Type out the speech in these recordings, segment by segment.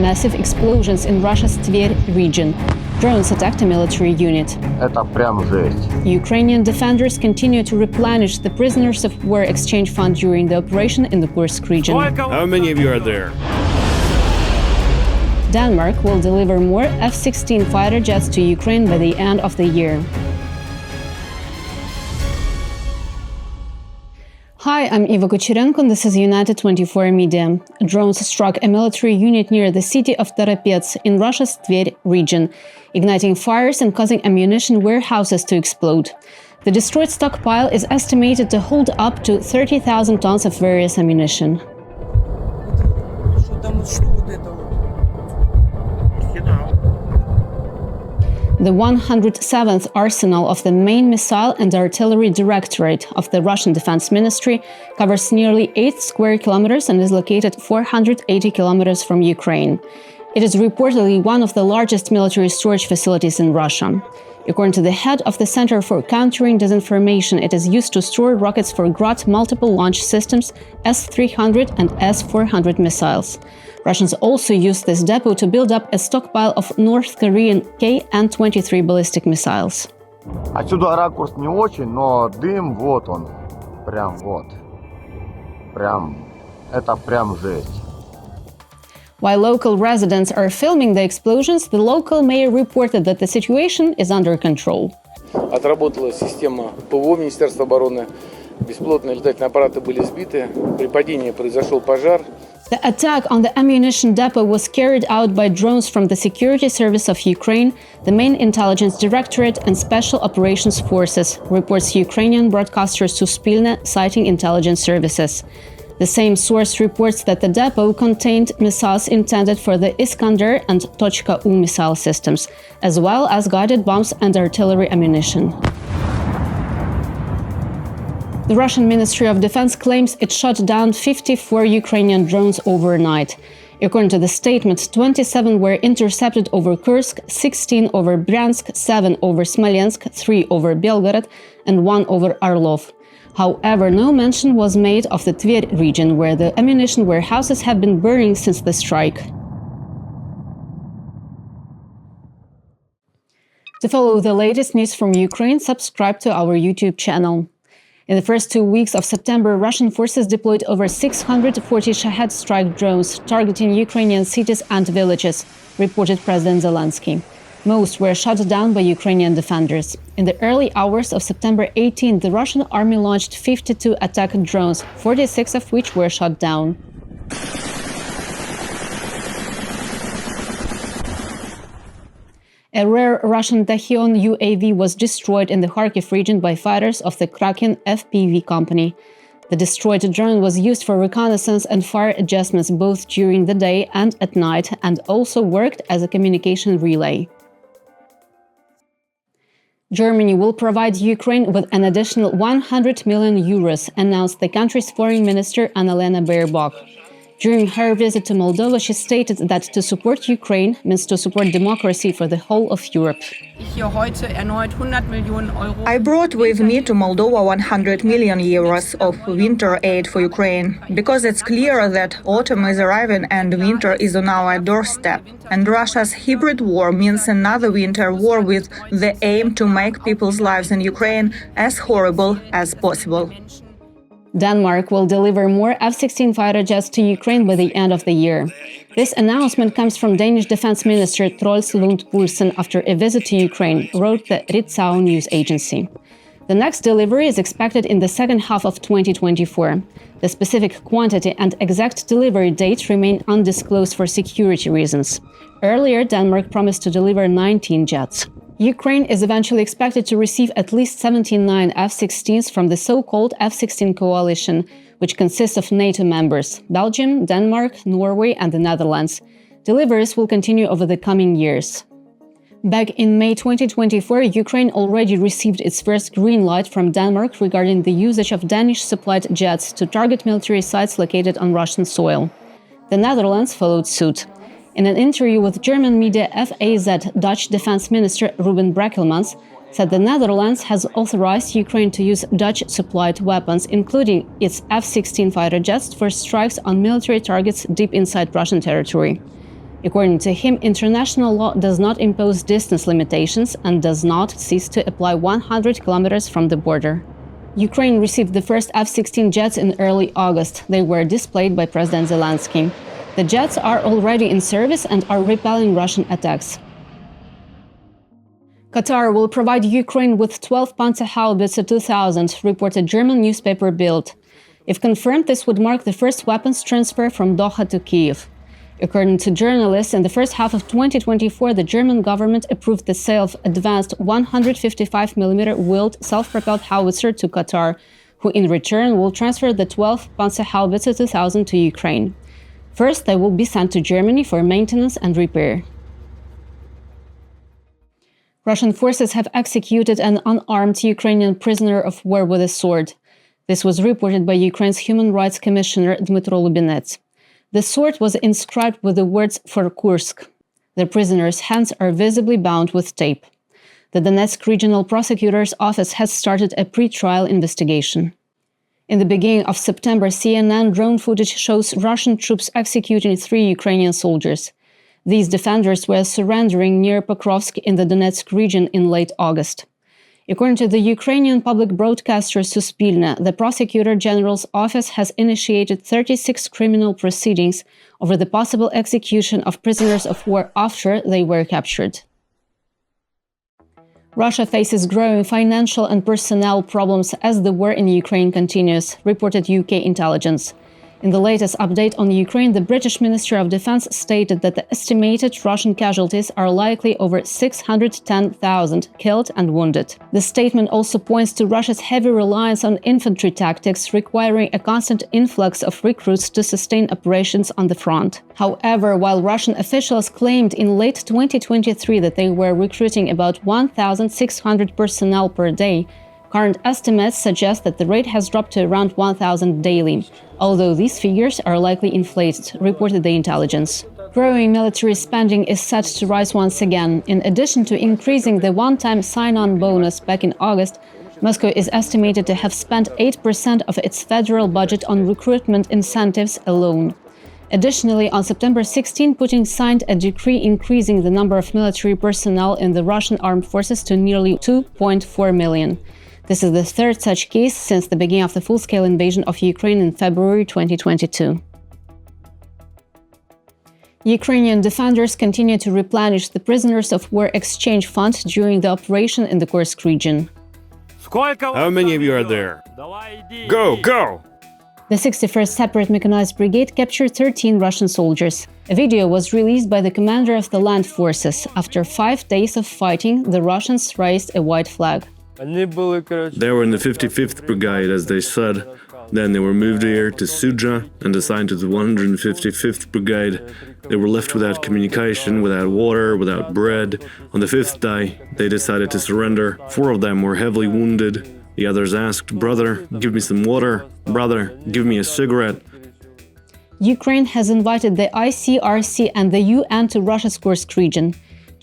massive explosions in Russia's Tver region. Drones attacked a military unit. Это прям жесть. Ukrainian defenders continue to replenish the prisoners of war exchange fund during the operation in the Kursk region. How many of you are there? Denmark will deliver more F-16 fighter jets to Ukraine by the end of the year. Hi, I'm Iva Kucherenko, and this is United 24 Media. Drones struck a military unit near the city of Tver in Russia's Tver region, igniting fires and causing ammunition warehouses to explode. The destroyed stockpile is estimated to hold up to 30,000 tons of various ammunition. The 107th Arsenal of the Main Missile and Artillery Directorate of the Russian Defense Ministry covers nearly 8 square kilometers and is located 480 kilometers from Ukraine. It is reportedly one of the largest military storage facilities in Russia. According to the head of the Center for Countering Disinformation, it is used to store rockets for Grad multiple launch systems, S-300 and S-400 missiles. Russians also used this depot to build up a stockpile of North Korean Kn-23 ballistic missiles. Отсюда ракурс не очень, но дым вот он. Прям вот. Это прям жесть. While local residents are filming the explosions, the local mayor reported that the situation is under control. Отработала система ПВО Министерства обороны. Беспилотные летательные аппараты были сбиты. При падении произошел пожар. The attack on the ammunition depot was carried out by drones from the Security Service of Ukraine, the main intelligence directorate and special operations forces, reports Ukrainian broadcasters Suspilne, citing intelligence services. The same source reports that the depot contained missiles intended for the Iskander and Tochka-U missile systems, as well as guided bombs and artillery ammunition. The Russian Ministry of Defense claims it shot down 54 Ukrainian drones overnight. According to the statement, 27 were intercepted over Kursk, 16 over Bryansk, 7 over Smolensk, 3 over Belgorod, and 1 over Orlov. However, no mention was made of the Tver region, where the ammunition warehouses have been burning since the strike. To follow the latest news from Ukraine, subscribe to our YouTube channel. In the first 2 weeks of September, Russian forces deployed over 640 Shahed strike drones targeting Ukrainian cities and villages, reported President Zelenskyy. Most were shot down by Ukrainian defenders. In the early hours of September 18, the Russian army launched 52 attack drones, 46 of which were shot down. A rare Russian Tachyon UAV was destroyed in the Kharkiv region by fighters of the Kraken FPV company. The destroyed drone was used for reconnaissance and fire adjustments both during the day and at night, and also worked as a communication relay. Germany will provide Ukraine with an additional 100 million euros, announced the country's foreign minister Annalena Baerbock. During her visit to Moldova, she stated that to support Ukraine means to support democracy for the whole of Europe. I brought with me to Moldova 100 million euros of winter aid for Ukraine, because it's clear that autumn is arriving and winter is on our doorstep. And Russia's hybrid war means another winter war with the aim to make people's lives in Ukraine as horrible as possible. Denmark will deliver more F-16 fighter jets to Ukraine by the end of the year. This announcement comes from Danish Defense Minister Troels Lund Poulsen after a visit to Ukraine, wrote the Ritzau news agency. The next delivery is expected in the second half of 2024. The specific quantity and exact delivery date remain undisclosed for security reasons. Earlier, Denmark promised to deliver 19 jets. Ukraine is eventually expected to receive at least 79 F-16s from the so-called F-16 coalition, which consists of NATO members – Belgium, Denmark, Norway and the Netherlands. Deliveries will continue over the coming years. Back in May 2024, Ukraine already received its first green light from Denmark regarding the usage of Danish-supplied jets to target military sites located on Russian soil. The Netherlands followed suit. In an interview with German media, FAZ Dutch Defense Minister Ruben Brekelmans said the Netherlands has authorized Ukraine to use Dutch-supplied weapons, including its F-16 fighter jets, for strikes on military targets deep inside Russian territory. According to him, international law does not impose distance limitations and does not cease to apply 100 kilometers from the border. Ukraine received the first F-16 jets in early August. They were displayed by President Zelenskyy. The jets are already in service and are repelling Russian attacks. Qatar will provide Ukraine with 12 Panzerhaubitze 2000, reported German newspaper Bild. If confirmed, this would mark the first weapons transfer from Doha to Kyiv. According to journalists, in the first half of 2024, the German government approved the sale of advanced 155mm wheeled self-propelled howitzer to Qatar, who in return will transfer the 12 Panzerhaubitze 2000 to Ukraine. First, they will be sent to Germany for maintenance and repair. Russian forces have executed an unarmed Ukrainian prisoner of war with a sword. This was reported by Ukraine's Human Rights Commissioner Dmytro Lubinets. The sword was inscribed with the words "for Kursk." The prisoner's hands are visibly bound with tape. The Donetsk Regional Prosecutor's Office has started a pre-trial investigation. In the beginning of September, CNN drone footage shows Russian troops executing 3 Ukrainian soldiers. These defenders were surrendering near Pokrovsk in the Donetsk region in late August. According to the Ukrainian public broadcaster Suspilne, the Prosecutor General's office has initiated 36 criminal proceedings over the possible execution of prisoners of war after they were captured. Russia faces growing financial and personnel problems as the war in Ukraine continues, reported UK intelligence. In the latest update on Ukraine, the British Ministry of Defense stated that the estimated Russian casualties are likely over 610,000 killed and wounded. The statement also points to Russia's heavy reliance on infantry tactics, requiring a constant influx of recruits to sustain operations on the front. However, while Russian officials claimed in late 2023 that they were recruiting about 1,600 personnel per day, current estimates suggest that the rate has dropped to around 1,000 daily, although these figures are likely inflated, reported the intelligence. Growing military spending is set to rise once again. In addition to increasing the one-time sign-on bonus back in August, Moscow is estimated to have spent 8% of its federal budget on recruitment incentives alone. Additionally, on September 16, Putin signed a decree increasing the number of military personnel in the Russian armed forces to nearly 2.4 million. This is the third such case since the beginning of the full-scale invasion of Ukraine in February 2022. Ukrainian defenders continue to replenish the prisoners of war exchange fund during the operation in the Kursk region. How many of you are there? Go, go! The 61st Separate Mechanized Brigade captured 13 Russian soldiers. A video was released by the commander of the land forces. After 5 days of fighting, the Russians raised a white flag. They were in the 55th Brigade, as they said. Then they were moved here to Sudzha and assigned to the 155th Brigade. They were left without communication, without water, without bread. On the 5th day, they decided to surrender. 4 of them were heavily wounded. The others asked, "Brother, give me some water. Brother, give me a cigarette." Ukraine has invited the ICRC and the UN to Russia's Kursk region.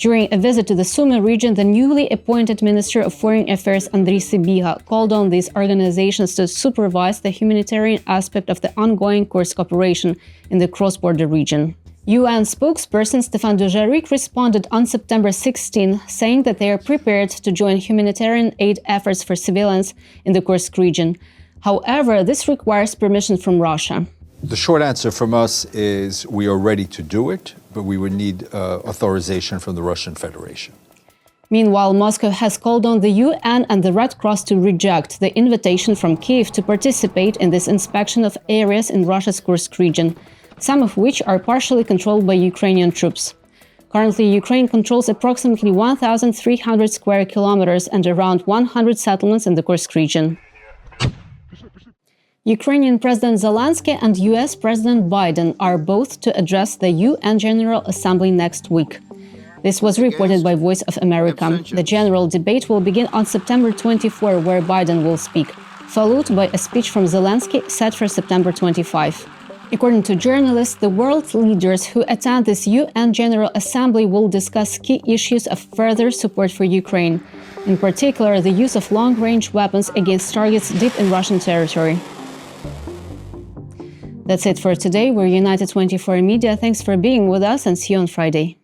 During a visit to the Sumy region, the newly appointed Minister of Foreign Affairs Andriy Sybiha called on these organizations to supervise the humanitarian aspect of the ongoing Kursk operation in the cross-border region. UN spokesperson Stefan Dujarric responded on September 16, saying that they are prepared to join humanitarian aid efforts for civilians in the Kursk region. However, this requires permission from Russia. The short answer from us is we are ready to do it, but we would need authorization from the Russian Federation. Meanwhile, Moscow has called on the UN and the Red Cross to reject the invitation from Kyiv to participate in this inspection of areas in Russia's Kursk region, some of which are partially controlled by Ukrainian troops. Currently, Ukraine controls approximately 1,300 square kilometers and around 100 settlements in the Kursk region. Ukrainian President Zelenskyy and US President Biden are both to address the UN General Assembly next week. This was reported by Voice of America. The general debate will begin on September 24, where Biden will speak, followed by a speech from Zelenskyy set for September 25. According to journalists, the world leaders who attend this UN General Assembly will discuss key issues of further support for Ukraine, in particular the use of long-range weapons against targets deep in Russian territory. That's it for today. We're United 24 Media. Thanks for being with us and see you on Friday.